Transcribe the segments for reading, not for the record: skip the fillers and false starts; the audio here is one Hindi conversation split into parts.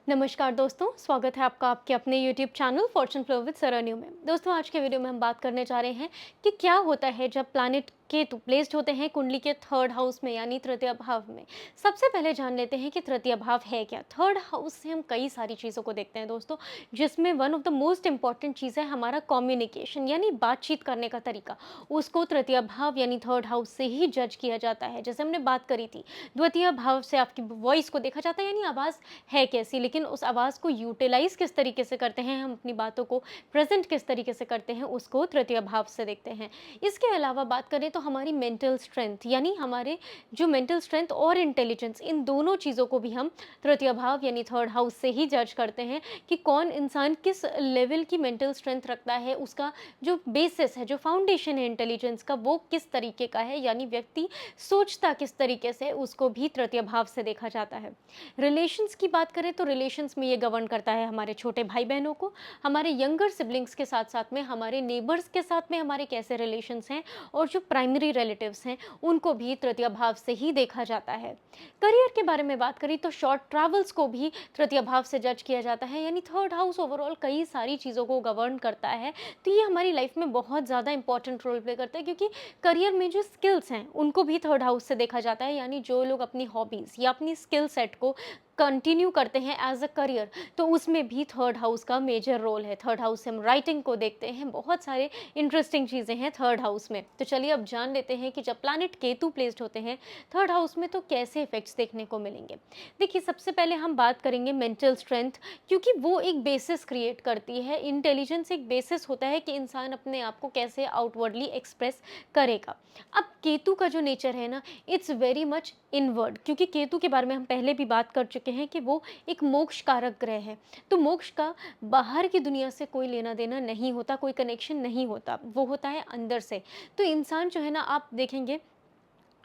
नमस्कार दोस्तों, स्वागत है आपका आपके अपने YouTube channel fortune flow with Saranyu में। दोस्तों, आज के वीडियो में हम बात करने जा रहे हैं कि क्या होता है जब प्लैनेट केतु प्लेस्ड होते हैं कुंडली के थर्ड हाउस में यानी तृतीय भाव में। सबसे पहले जान लेते हैं कि तृतीय भाव है क्या। थर्ड हाउस से हम कई सारी चीज़ों को देखते हैं दोस्तों, जिसमें one of the most important चीज़ है हमारा कम्युनिकेशन यानी बातचीत करने का तरीका। उसको तृतीय भाव यानी थर्ड हाउस से ही जज किया जाता है। जैसे हमने बात करी थी, द्वितीय भाव से आपकी वॉइस को देखा जाता है यानी आवाज़ है कैसी, लेकिन उस आवाज़ को यूटिलाइज किस तरीके से करते हैं, हम अपनी बातों को प्रेजेंट किस तरीके से करते हैं, उसको तृतीय भाव से देखते हैं। इसके अलावा बात करें तो हमारी मेंटल स्ट्रेंथ यानी हमारे जो मेंटल स्ट्रेंथ और इंटेलिजेंस, इन दोनों चीज़ों को भी हम तृतीय भाव यानी थर्ड हाउस से ही जज करते हैं कि कौन इंसान किस लेवल की मेंटल स्ट्रेंथ रखता है, उसका जो बेसिस है, जो फाउंडेशन है इंटेलिजेंस का, वो किस तरीके का है, यानी व्यक्ति सोचता किस तरीके से, उसको भी तृतीय भाव से देखा जाता है। रिलेशंस की बात करें तो रिलेशंस में ये गवर्न करता है हमारे छोटे भाई बहनों को, हमारे यंगर सिबलिंग्स के साथ साथ में हमारे नेबर्स के साथ में हमारे कैसे रिलेशंस हैं, और जो प्राइमरी रिलेटिव्स हैं उनको भी तृतीय भाव से ही देखा जाता है। करियर के बारे में बात करें तो शॉर्ट ट्रैवल्स को भी तृतीय भाव से जज किया जाता है, यानी थर्ड हाउस ओवरऑल कई सारी चीज़ों को गवर्न करता है। तो ये हमारी लाइफ में बहुत ज़्यादा इंपॉर्टेंट रोल प्ले करता है, क्योंकि करियर में जो स्किल्स हैं उनको भी थर्ड हाउस से देखा जाता है, यानी जो लोग अपनी हॉबीज़ या अपनी स्किल सेट को कंटिन्यू करते हैं एज अ करियर, तो उसमें भी थर्ड हाउस का मेजर रोल है। थर्ड हाउस से हम राइटिंग को देखते हैं, बहुत सारे इंटरेस्टिंग चीज़ें हैं थर्ड हाउस में। तो चलिए अब जान लेते हैं कि जब प्लैनेट केतु प्लेस्ड होते हैं थर्ड हाउस में तो कैसे इफेक्ट्स देखने को मिलेंगे। देखिए, सबसे पहले हम बात करेंगे मेंटल स्ट्रेंथ, क्योंकि वो एक बेसिस क्रिएट करती है। इंटेलिजेंस एक बेसिस होता है कि इंसान अपने आप को कैसे आउटवर्डली एक्सप्रेस करेगा। अब केतु का जो नेचर है ना, इट्स वेरी मच इनवर्ड, क्योंकि केतु के बारे में हम पहले भी बात कर चुके हैं कि वो एक मोक्ष कारक ग्रह है। तो मोक्ष का बाहर की दुनिया से कोई लेना देना नहीं होता, कोई कनेक्शन नहीं होता, वो होता है अंदर से। तो इंसान जो है ना, आप देखेंगे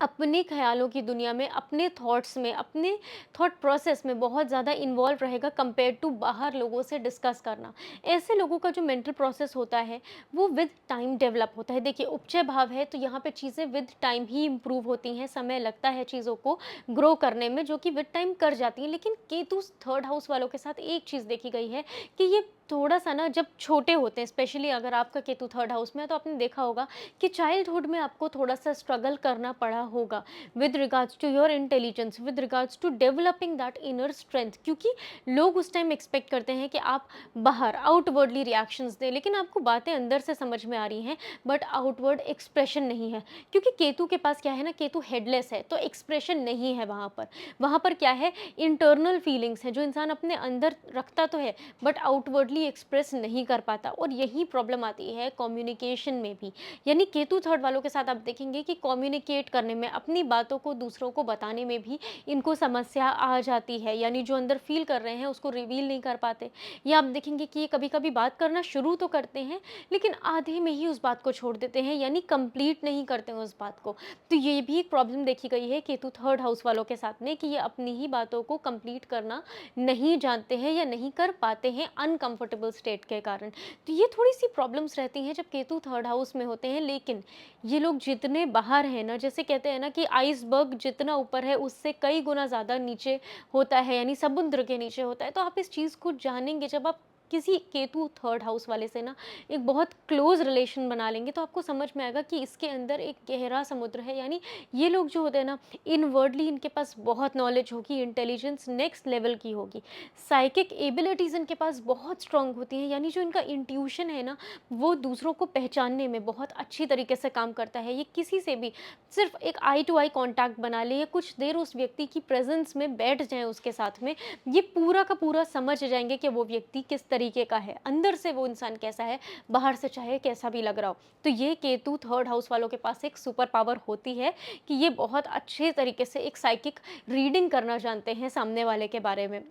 अपने ख्यालों की दुनिया में, अपने थॉट्स में, अपने थॉट प्रोसेस में बहुत ज़्यादा इन्वॉल्व रहेगा कंपेयर टू बाहर लोगों से डिस्कस करना। ऐसे लोगों का जो मेंटल प्रोसेस होता है वो विद टाइम डेवलप होता है। देखिए, उपचय भाव है तो यहाँ पे चीज़ें विद टाइम ही इम्प्रूव होती हैं, समय लगता है चीज़ों को ग्रो करने में, जो कि विद टाइम कर जाती हैं। लेकिन केतु थर्ड हाउस वालों के साथ एक चीज़ देखी गई है कि ये थोड़ा सा ना, जब छोटे होते हैं, स्पेशली अगर आपका केतु थर्ड हाउस में है, तो आपने देखा होगा कि चाइल्डहुड में आपको थोड़ा सा स्ट्रगल करना पड़ा होगा with regards to your intelligence, with regards to developing that inner strength, क्योंकि लोग उस टाइम एक्सपेक्ट करते हैं कि आप बाहर आउटवर्डली रिएक्शंस दें, लेकिन आपको बातें अंदर से समझ में आ रही हैं बट आउटवर्ड एक्सप्रेशन नहीं है। क्योंकि केतु के पास क्या है ना, केतु हेडलेस है तो एक्सप्रेशन नहीं है वहाँ पर क्या है, इंटरनल फीलिंग्स है जो इंसान अपने अंदर रखता तो है बट आउटवर्डली एक्सप्रेस नहीं कर पाता, और यही प्रॉब्लम आती है कम्युनिकेशन में भी। यानी केतु थर्ड वालों के साथ आप देखेंगे कि कम्युनिकेट करने में, अपनी बातों को दूसरों को बताने में भी इनको समस्या आ जाती है, यानी जो अंदर फील कर रहे हैं उसको रिवील नहीं कर पाते। या आप देखेंगे कि ये कभी कभी बात करना शुरू तो करते हैं लेकिन आधे में ही उस बात को छोड़ देते हैं, यानी कंप्लीट नहीं करते हैं उस बात को। तो ये भी एक प्रॉब्लम देखी गई है केतु थर्ड हाउस वालों के साथ में, कि ये अपनी ही बातों को कंप्लीट करना नहीं जानते हैं या नहीं कर पाते हैं अनकंफर्टेबल स्टेट के कारण। तो ये थोड़ी सी प्रॉब्लम्स रहती हैं जब केतु थर्ड हाउस में होते हैं। लेकिन ये लोग जितने बाहर हैं ना, जैसे कहते हैं ना कि आइसबर्ग जितना ऊपर है उससे कई गुना ज़्यादा नीचे होता है, यानी समुद्र के नीचे होता है। तो आप इस चीज़ को जानेंगे जब आप किसी केतु थर्ड हाउस वाले से ना एक बहुत क्लोज रिलेशन बना लेंगे, तो आपको समझ में आएगा कि इसके अंदर एक गहरा समुद्र है। यानी ये लोग जो होते हैं ना, इनवर्डली इनके पास बहुत नॉलेज होगी, इंटेलिजेंस नेक्स्ट लेवल की होगी, साइकिक एबिलिटीज़ इनके पास बहुत स्ट्रांग होती हैं, यानी जो इनका इंट्यूशन है ना, वो दूसरों को पहचानने में बहुत अच्छी तरीके से काम करता है। ये किसी से भी सिर्फ एक आई टू आई कॉन्टैक्ट बना ले या कुछ देर उस व्यक्ति की प्रेजेंस में बैठ जाएं उसके साथ में, ये पूरा का पूरा समझ जाएंगे कि वो व्यक्ति किस तरीके का है, अंदर से वो इंसान कैसा है, बाहर से चाहे कैसा भी लग रहा हो। तो ये केतु थर्ड हाउस वालों के पास एक सुपर पावर होती है कि ये बहुत अच्छे तरीके से एक साइकिक रीडिंग करना जानते हैं सामने वाले के बारे में,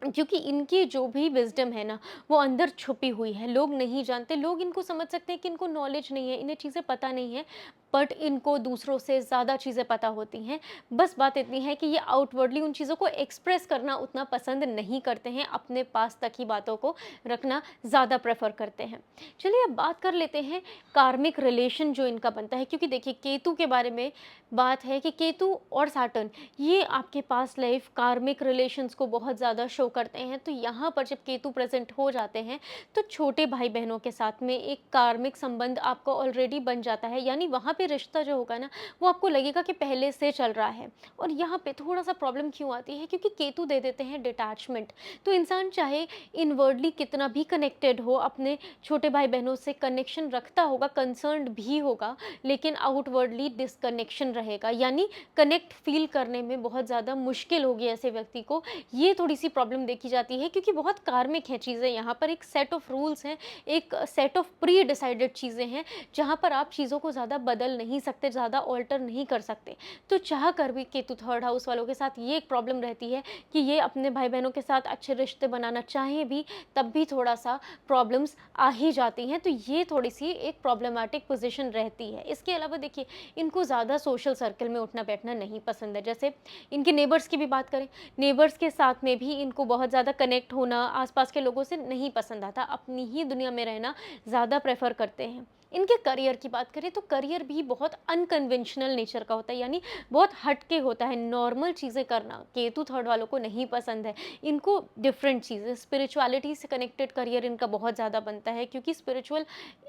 क्योंकि इनकी जो भी विज़डम है ना, वो अंदर छुपी हुई है, लोग नहीं जानते। लोग इनको समझ सकते हैं कि इनको नॉलेज नहीं है, इन्हें चीज़ें पता नहीं है, बट इनको दूसरों से ज़्यादा चीज़ें पता होती हैं। बस बात इतनी है कि ये आउटवर्डली उन चीज़ों को एक्सप्रेस करना उतना पसंद नहीं करते हैं, अपने पास तक ही बातों को रखना ज़्यादा प्रेफर करते हैं। चलिए अब बात कर लेते हैं कार्मिक रिलेशन जो इनका बनता है, क्योंकि देखिए केतु के बारे में बात है कि केतु और सैटर्न ये आपके पास लाइफ कार्मिक रिलेशंस को बहुत ज़्यादा शो करते हैं। तो यहाँ पर जब केतु प्रेजेंट हो जाते हैं तो छोटे भाई बहनों के साथ में एक कार्मिक संबंध आपको ऑलरेडी बन जाता है, यानी वहाँ पे रिश्ता जो होगा ना वो आपको लगेगा कि पहले से चल रहा है। और यहाँ पे थोड़ा सा प्रॉब्लम क्यों आती है, क्योंकि केतु दे देते हैं डिटैचमेंट। तो इंसान चाहे इनवर्डली कितना भी कनेक्टेड हो, अपने छोटे भाई बहनों से कनेक्शन रखता होगा, कंसर्न्ड भी होगा, लेकिन आउटवर्डली डिसकनेक्शन रहेगा, यानी कनेक्ट फील करने में बहुत ज़्यादा मुश्किल होगी ऐसे व्यक्ति को। ये थोड़ी सी प्रॉब्लम देखी जाती है, क्योंकि बहुत कार्मिक है चीज़ें। यहाँ पर एक सेट ऑफ रूल्स हैं, एक सेट ऑफ प्री डिसाइडेड चीज़ें हैं, जहाँ पर आप चीज़ों को ज़्यादा बदल नहीं सकते, ज़्यादा ऑल्टर नहीं कर सकते। तो चाह कर भी केतु थर्ड हाउस वालों के साथ ये एक प्रॉब्लम रहती है कि ये अपने भाई बहनों के साथ अच्छे रिश्ते बनाना चाहें भी, तब भी थोड़ा सा प्रॉब्लम्स आ ही जाती हैं। तो ये थोड़ी सी एक प्रॉब्लमैटिक पोजीशन रहती है। इसके अलावा देखिए इनको ज़्यादा सोशल सर्कल में उठना बैठना नहीं पसंद है। जैसे इनके नेबर्स की भी बात करें, नेबर्स के साथ में भी इनको बहुत ज़्यादा कनेक्ट होना, आसपास के लोगों से नहीं पसंद आता, अपनी ही दुनिया में रहना ज़्यादा प्रेफर करते हैं। इनके करियर की बात करें तो करियर भी बहुत अनकन्वेंशनल नेचर का होता है, यानी बहुत हटके होता है। नॉर्मल चीज़ें करना केतु थर्ड वालों को नहीं पसंद है। इनको डिफरेंट चीज़ें, स्पिरिचुअलिटी से कनेक्टेड करियर इनका बहुत ज़्यादा बनता है, क्योंकि स्पिरिचुअल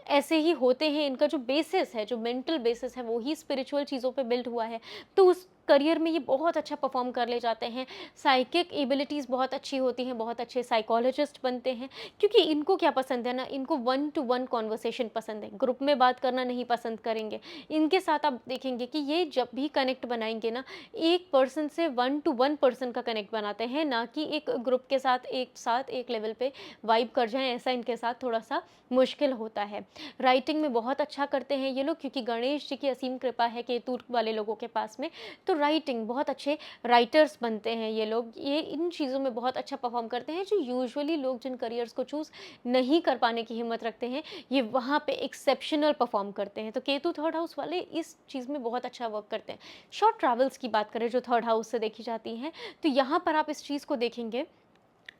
ऐसे ही होते हैं। इनका जो बेसिस है, जो मेंटल बेसिस है, वो ही स्पिरिचुअल चीज़ों पे बिल्ड हुआ है। तो उस करियर में ये बहुत अच्छा परफॉर्म कर ले जाते हैं। साइकिक एबिलिटीज़ बहुत अच्छी होती हैं, बहुत अच्छे साइकोलॉजिस्ट बनते हैं, क्योंकि इनको क्या पसंद है ना, इनको वन टू वन कॉन्वर्सेशन पसंद है, ग्रुप में बात करना नहीं पसंद करेंगे। इनके साथ आप देखेंगे कि ये जब भी कनेक्ट बनाएंगे ना, एक पर्सन से वन टू वन पर्सन का कनेक्ट बनाते हैं, ना कि एक ग्रुप के साथ एक लेवल पे वाइब कर जाएं। ऐसा इनके साथ थोड़ा सा मुश्किल होता है। राइटिंग में बहुत अच्छा करते हैं ये लोग, क्योंकि गणेश जी की असीम कृपा है केतु वाले लोगों के पास में। तो राइटिंग, बहुत अच्छे राइटर्स बनते हैं ये लोग। ये इन चीज़ों में बहुत अच्छा परफॉर्म करते हैं, जो यूजुअली लोग जिन करियर्स को चूज़ नहीं कर पाने की हिम्मत रखते हैं, ये वहाँ पे एक्सेप्शनल परफॉर्म करते हैं। तो केतु थर्ड हाउस वाले इस चीज़ में बहुत अच्छा वर्क करते हैं। शॉर्ट ट्रैवल्स की बात करें जो थर्ड हाउस से देखी जाती हैं, तो यहाँ पर आप इस चीज़ को देखेंगे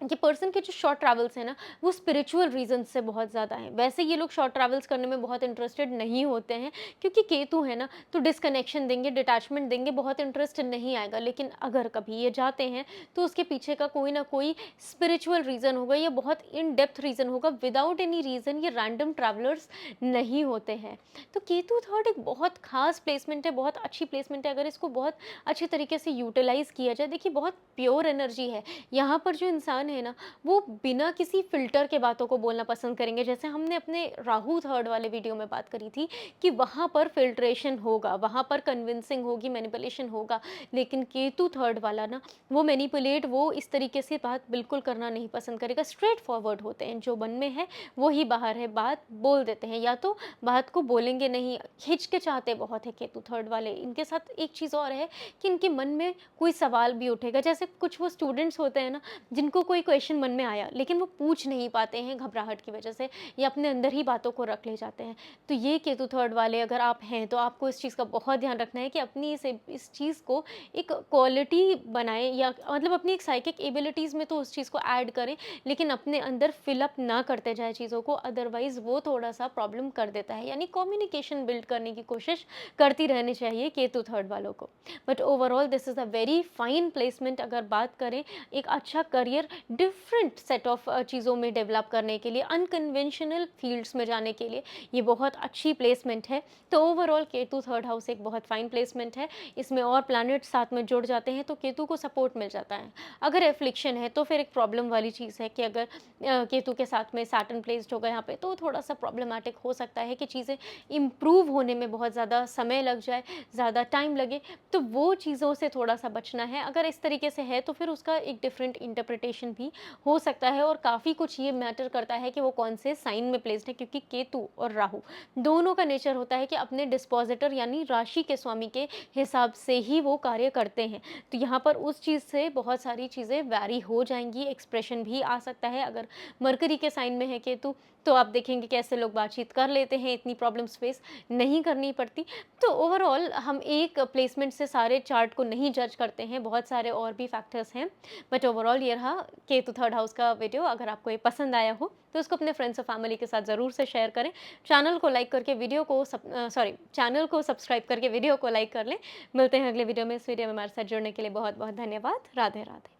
कि पर्सन के जो शॉर्ट ट्रैवल्स हैं ना, वो स्पिरिचुअल रीजन से बहुत ज़्यादा हैं। वैसे ये लोग शॉर्ट ट्रैवल्स करने में बहुत इंटरेस्टेड नहीं होते हैं, क्योंकि केतु है ना, तो डिस्कनेक्शन देंगे, डिटैचमेंट देंगे, बहुत इंटरेस्ट नहीं आएगा। लेकिन अगर कभी ये जाते हैं तो उसके पीछे का कोई ना कोई स्पिरिचुअल रीज़न होगा, या बहुत इन डेप्थ रीज़न होगा। विदाउट एनी रीज़न ये रैंडम ट्रैवलर्स नहीं होते हैं। तो केतु थर्ड एक बहुत खास प्लेसमेंट है, बहुत अच्छी प्लेसमेंट है, अगर इसको बहुत अच्छे तरीके से यूटिलाइज़ किया जाए। देखिए बहुत प्योर एनर्जी है यहाँ पर। जो इंसान है ना, वो बिना किसी फिल्टर के बातों को बोलना पसंद करेंगे। जैसे हमने अपने राहु थर्ड वाले वीडियो में बात करी थी कि वहाँ पर फिल्ट्रेशन होगा, वहाँ पर कन्विंसिंग होगी, मैनिपुलेशन होगा। लेकिन केतु थर्ड वाला ना, वो मैनिपुलेट, वो इस तरीके से बात बिल्कुल करना नहीं पसंद करेगा। स्ट्रेट फॉरवर्ड होते हैं, जो मन में है वो ही बाहर है, बात बोल देते हैं, या तो बात को बोलेंगे नहीं, हिचकिचाते बहुत है केतु थर्ड वाले। इनके साथ एक चीज़ और है कि इनके मन में कोई सवाल भी उठेगा। जैसे कुछ वो स्टूडेंट्स होते हैं ना, जिनको कोई क्वेश्चन मन में आया लेकिन वो पूछ नहीं पाते हैं घबराहट की वजह से, या अपने अंदर ही बातों को रख ले जाते हैं। तो ये केतु थर्ड वाले अगर आप हैं, तो आपको इस चीज़ का बहुत ध्यान रखना है कि अपनी इस चीज़ को एक क्वालिटी बनाएं, या मतलब अपनी एक साइकिक एबिलिटीज़ में तो उस चीज़ को ऐड करें, लेकिन अपने अंदर फिलअप ना करते जाए चीज़ों को, अदरवाइज वो थोड़ा सा प्रॉब्लम कर देता है। यानी कम्युनिकेशन बिल्ड करने की कोशिश करती रहनी चाहिए केतु थर्ड वालों को। But overall this is a very fine placement. अगर बात करें एक अच्छा करियर डिफरेंट सेट ऑफ चीज़ों में डेवलप करने के लिए, अनकन्वेंशनल फील्ड्स में जाने के लिए, ये बहुत अच्छी प्लेसमेंट है। तो ओवरऑल केतु थर्ड हाउस एक बहुत फाइन प्लेसमेंट है। इसमें और प्लैनेट साथ में जुड़ जाते हैं तो केतु को सपोर्ट मिल जाता है। अगर एफ्लिक्शन है तो फिर एक प्रॉब्लम वाली चीज़ है कि अगर केतु के साथ में सैटर्न प्लेस्ड होगा यहाँ पे, तो थोड़ा सा प्रॉब्लमैटिक हो सकता है कि चीज़ें इम्प्रूव होने में बहुत ज़्यादा समय लग जाए, ज़्यादा टाइम लगे। तो वो चीज़ों से थोड़ा सा बचना है। अगर इस तरीके से है तो फिर उसका एक डिफरेंट इंटरप्रिटेशन भी हो सकता है, और काफ़ी कुछ ये मैटर करता है कि वो कौन से साइन में प्लेस्ड है, क्योंकि केतु और राहु दोनों का नेचर होता है कि अपने डिस्पोजिटर यानी राशि के स्वामी के हिसाब से ही वो कार्य करते हैं। तो यहाँ पर उस चीज़ से बहुत सारी चीज़ें वैरी हो जाएंगी, एक्सप्रेशन भी आ सकता है। अगर मरकरी के साइन में है केतु, तो आप देखेंगे कैसे लोग बातचीत कर लेते हैं, इतनी प्रॉब्लम्स फेस नहीं करनी पड़ती। तो ओवरऑल हम एक प्लेसमेंट से सारे चार्ट को नहीं जज करते हैं, बहुत सारे और भी फैक्टर्स हैं। बट ओवरऑल ये रहा केतु थर्ड हाउस का वीडियो। अगर आपको ये पसंद आया हो तो उसको अपने फ्रेंड्स और फैमिली के साथ ज़रूर से शेयर करें। चैनल को लाइक करके वीडियो को चैनल को सब्सक्राइब करके वीडियो को लाइक कर लें। मिलते हैं अगले वीडियो में। इस वीडियो में हमारे साथ जुड़ने के लिए बहुत बहुत धन्यवाद। राधे राधे।